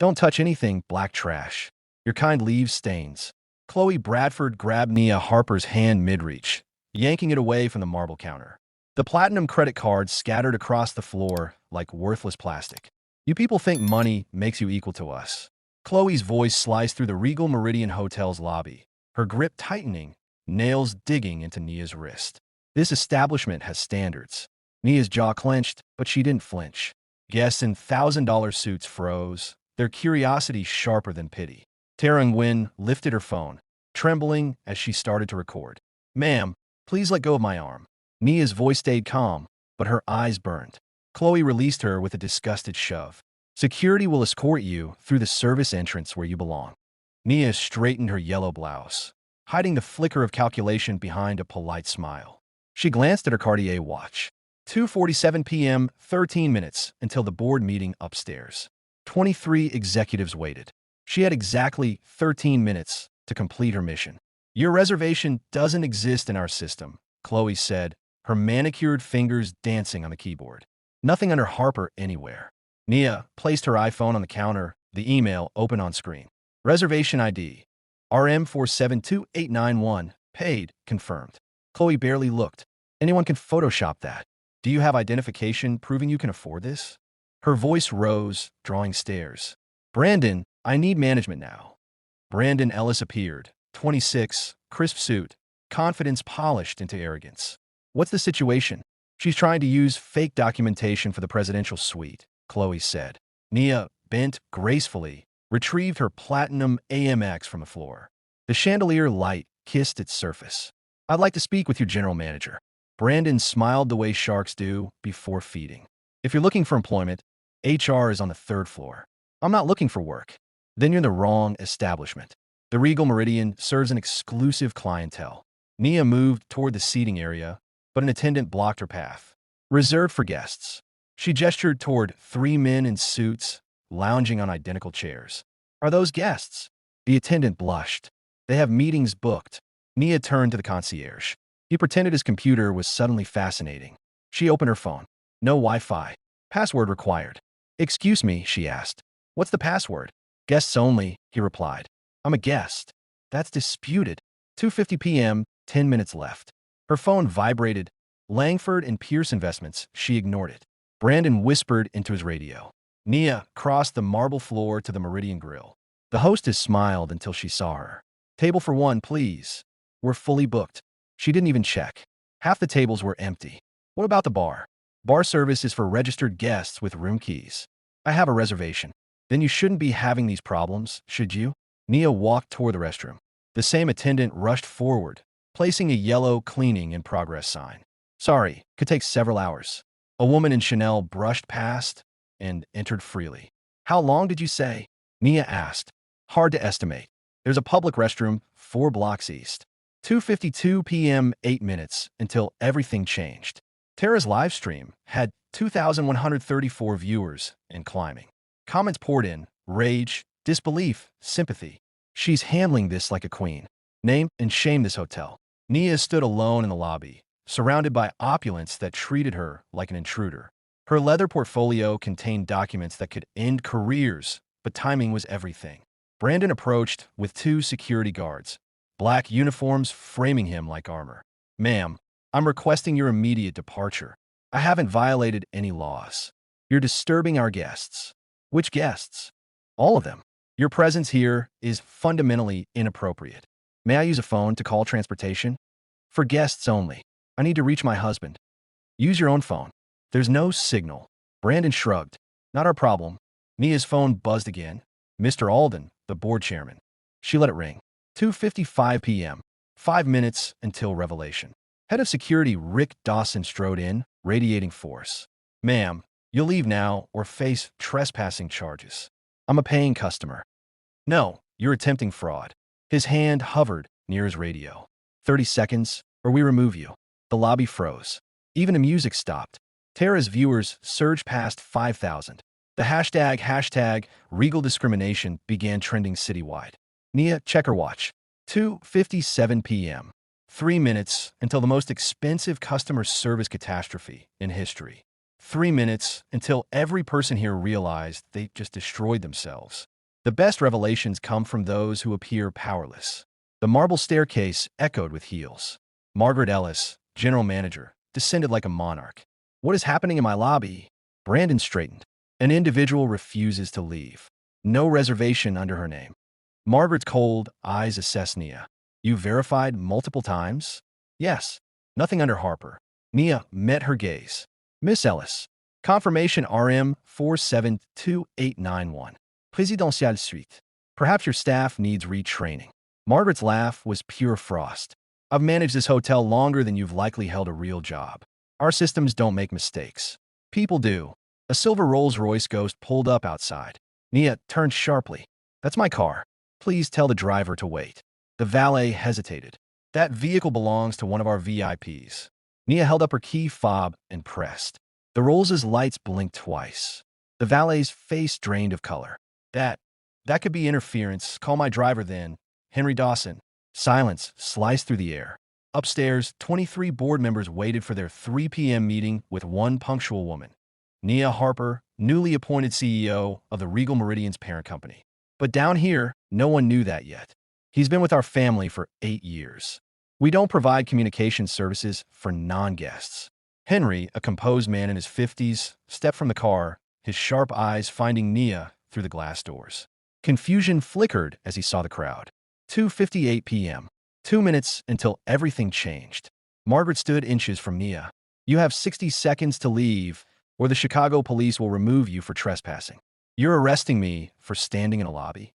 Don't touch anything, black trash. Your kind leaves stains. Chloe Bradford grabbed Nia Harper's hand mid-reach, yanking it away from the marble counter. The platinum credit cards scattered across the floor like worthless plastic. You people think money makes you equal to us. Chloe's voice sliced through the Regal Meridian Hotel's lobby, her grip tightening, nails digging into Nia's wrist. This establishment has standards. Nia's jaw clenched, but she didn't flinch. Guests in $1,000 suits froze, their curiosity sharper than pity. Tara Nguyen lifted her phone, trembling as she started to record. "Ma'am, please let go of my arm." Nia's voice stayed calm, but her eyes burned. Chloe released her with a disgusted shove. "Security will escort you through the service entrance where you belong." Nia straightened her yellow blouse, hiding the flicker of calculation behind a polite smile. She glanced at her Cartier watch. 2:47 p.m., 13 minutes until the board meeting upstairs. 23 executives waited. She had exactly 13 minutes to complete her mission. "Your reservation doesn't exist in our system," Chloe said, her manicured fingers dancing on the keyboard. "Nothing under Harper anywhere." Nia placed her iPhone on the counter, the email open on screen. "Reservation ID, RM472891, paid, confirmed." Chloe barely looked. "Anyone can Photoshop that. Do you have identification proving you can afford this?" Her voice rose, drawing stares. "Brandon, I need management now." Brandon Ellis appeared, 26, crisp suit, confidence polished into arrogance. "What's the situation?" "She's trying to use fake documentation for the presidential suite," Chloe said. Nia bent gracefully, retrieved her platinum AMX from the floor. The chandelier light kissed its surface. "I'd like to speak with your general manager." Brandon smiled the way sharks do before feeding. "If you're looking for employment, HR is on the 3rd floor." "I'm not looking for work." "Then you're in the wrong establishment. The Regal Meridian serves an exclusive clientele." Nia moved toward the seating area, but an attendant blocked her path. "Reserved for guests." She gestured toward 3 men in suits, lounging on identical chairs. "Are those guests?" The attendant blushed. "They have meetings booked." Nia turned to the concierge. He pretended his computer was suddenly fascinating. She opened her phone. "No Wi-Fi. Password required." "Excuse me," she asked. "What's the password?" "Guests only," he replied. "I'm a guest." "That's disputed." 2:50 p.m., 10 minutes left. Her phone vibrated. Langford and Pierce Investments. She ignored it. Brandon whispered into his radio. Nia crossed the marble floor to the Meridian Grill. The hostess smiled until she saw her. "Table for one, please." "We're fully booked." She didn't even check. Half the tables were empty. "What about the bar?" "Bar service is for registered guests with room keys." "I have a reservation." "Then you shouldn't be having these problems, should you?" Nia walked toward the restroom. The same attendant rushed forward, placing a yellow cleaning in progress sign. "Sorry, could take several hours." A woman in Chanel brushed past and entered freely. "How long did you say?" Nia asked. "Hard to estimate. There's a public restroom 4 blocks east." 2:52 p.m., 8 minutes until everything changed. Tara's live stream had 2,134 viewers and climbing. Comments poured in: rage, disbelief, sympathy. "She's handling this like a queen. Name and shame this hotel." Nia stood alone in the lobby, surrounded by opulence that treated her like an intruder. Her leather portfolio contained documents that could end careers, but timing was everything. Brandon approached with 2 security guards, black uniforms framing him like armor. "Ma'am, I'm requesting your immediate departure. I haven't violated any laws. You're disturbing our guests." "Which guests?" "All of them. Your presence here is fundamentally inappropriate." "May I use a phone to call transportation?" "For guests only. I need to reach my husband." "Use your own phone." "There's no signal." Brandon shrugged. "Not our problem." Nia's phone buzzed again. Mr. Alden, the board chairman. She let it ring. 2:55 p.m., 5 minutes until revelation. Head of Security Rick Dawson strode in, radiating force. "Ma'am, you'll leave now or face trespassing charges. I'm a paying customer." "No, you're attempting fraud." His hand hovered near his radio. 30 seconds, or we remove you." The lobby froze. Even the music stopped. Tara's viewers surged past 5,000. The hashtag Regal Discrimination began trending citywide. Nia, check her watch. 2:57 p.m. 3 minutes until the most expensive customer service catastrophe in history. 3 minutes until every person here realized they just destroyed themselves. The best revelations come from those who appear powerless. The marble staircase echoed with heels. Margaret Ellis, general manager, descended like a monarch. What is happening in my lobby? Brandon straightened. An individual refuses to leave. No reservation under her name. Margaret's cold eyes assessed Nia. You verified multiple times? Yes. Nothing under Harper. Nia met her gaze. Miss Ellis. Confirmation RM 472891. Présidentielle suite. Perhaps your staff needs retraining. Margaret's laugh was pure frost. I've managed this hotel longer than you've likely held a real job. Our systems don't make mistakes. People do. A silver Rolls-Royce Ghost pulled up outside. Nia turned sharply. That's my car. Please tell the driver to wait. The valet hesitated. That vehicle belongs to one of our VIPs. Nia held up her key fob and pressed. The Rolls's lights blinked twice. The valet's face drained of color. That could be interference. Call my driver then. Henry Dawson. Silence sliced through the air. Upstairs, 23 board members waited for their 3 p.m. meeting with one punctual woman. Nia Harper, newly appointed CEO of the Regal Meridian's parent company. But down here, no one knew that yet. He's been with our family for 8 years. We don't provide communication services for non-guests. Henry, a composed man in his 50s, stepped from the car, his sharp eyes finding Nia through the glass doors. Confusion flickered as he saw the crowd. 2:58 p.m. 2 minutes until everything changed. Margaret stood inches from Nia. You have 60 seconds to leave, or the Chicago police will remove you for trespassing. You're arresting me for standing in a lobby.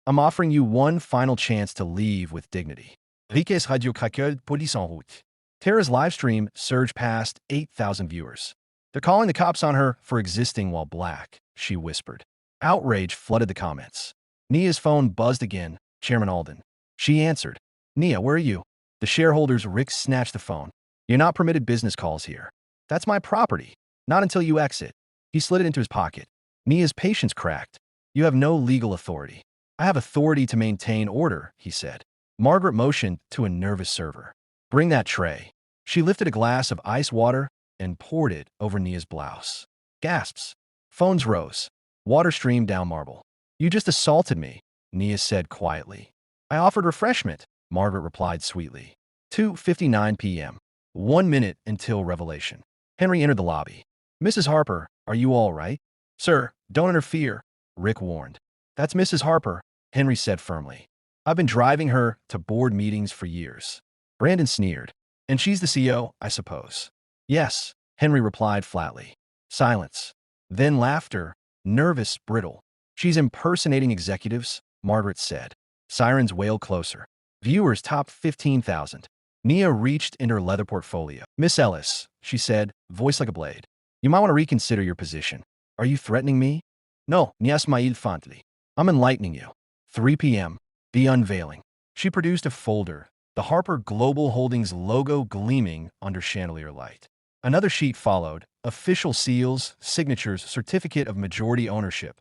I'm offering you one final chance to leave with dignity. Riquet Radio Craquel, Police en route. Tara's livestream surged past 8,000 viewers. They're calling the cops on her for existing while black, she whispered. Outrage flooded the comments. Nia's phone buzzed again. Chairman Alden. She answered. Nia, where are you? The shareholders. Rick snatched the phone. You're not permitted business calls here. That's my property. Not until you exit. He slid it into his pocket. Nia's patience cracked. You have no legal authority. I have authority to maintain order, he said. Margaret motioned to a nervous server. Bring that tray. She lifted a glass of ice water and poured it over Nia's blouse. Gasps. Phones rose. Water streamed down marble. You just assaulted me, Nia said quietly. I offered refreshment, Margaret replied sweetly. 2:59 p.m. 1 minute until revelation. Henry entered the lobby. Mrs. Harper, are you all right? Sir, don't interfere, Rick warned. That's Mrs. Harper, Henry said firmly. I've been driving her to board meetings for years. Brandon sneered. And she's the CEO, I suppose. Yes, Henry replied flatly. Silence. Then laughter, nervous, brittle. She's impersonating executives, Margaret said. Sirens wailed closer. Viewers top 15,000. Nia reached into her leather portfolio. Miss Ellis, she said, voice like a blade. You might want to reconsider your position. Are you threatening me? No, Nias Mail Fantli. I'm enlightening you. 3 p.m. The unveiling. She produced a folder, the Harper Global Holdings logo gleaming under chandelier light. Another sheet followed, official seals, signatures, certificate of majority ownership.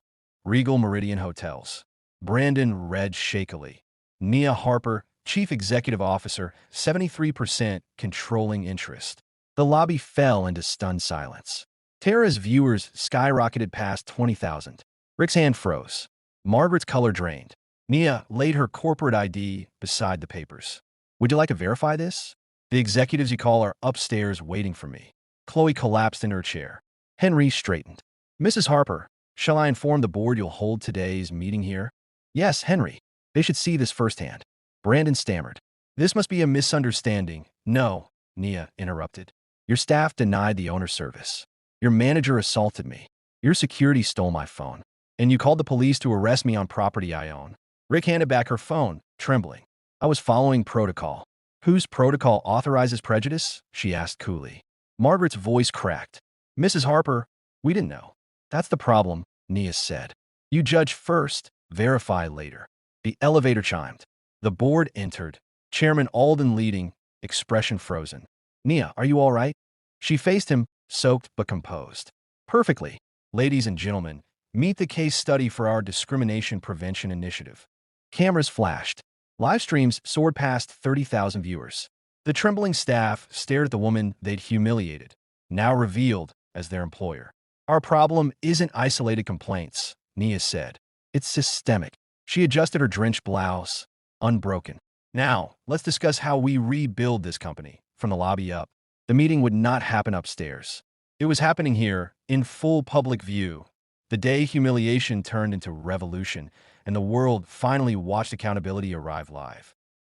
Regal Meridian Hotels. Brandon read shakily. Nia Harper, Chief Executive Officer, 73% controlling interest. The lobby fell into stunned silence. Tara's viewers skyrocketed past 20,000. Rick's hand froze. Margaret's color drained. Nia laid her corporate ID beside the papers. Would you like to verify this? The executives you call are upstairs waiting for me. Chloe collapsed in her chair. Henry straightened. Mrs. Harper, shall I inform the board you'll hold today's meeting here? Yes, Henry. They should see this firsthand. Brandon stammered. This must be a misunderstanding. No, Nia interrupted. Your staff denied the owner service. Your manager assaulted me. Your security stole my phone. And you called the police to arrest me on property I own. Rick handed back her phone, trembling. I was following protocol. Whose protocol authorizes prejudice? She asked coolly. Margaret's voice cracked. Mrs. Harper, we didn't know. That's the problem, Nia said. You judge first, verify later. The elevator chimed. The board entered. Chairman Alden leading, expression frozen. Nia, are you all right? She faced him, soaked but composed. Perfectly. Ladies and gentlemen, meet the case study for our discrimination prevention initiative. Cameras flashed. Live streams soared past 30,000 viewers. The trembling staff stared at the woman they'd humiliated, now revealed as their employer. Our problem isn't isolated complaints, Nia said. It's systemic. She adjusted her drenched blouse, unbroken. Now, let's discuss how we rebuild this company from the lobby up. The meeting would not happen upstairs. It was happening here, in full public view. The day humiliation turned into revolution, and the world finally watched accountability arrive live.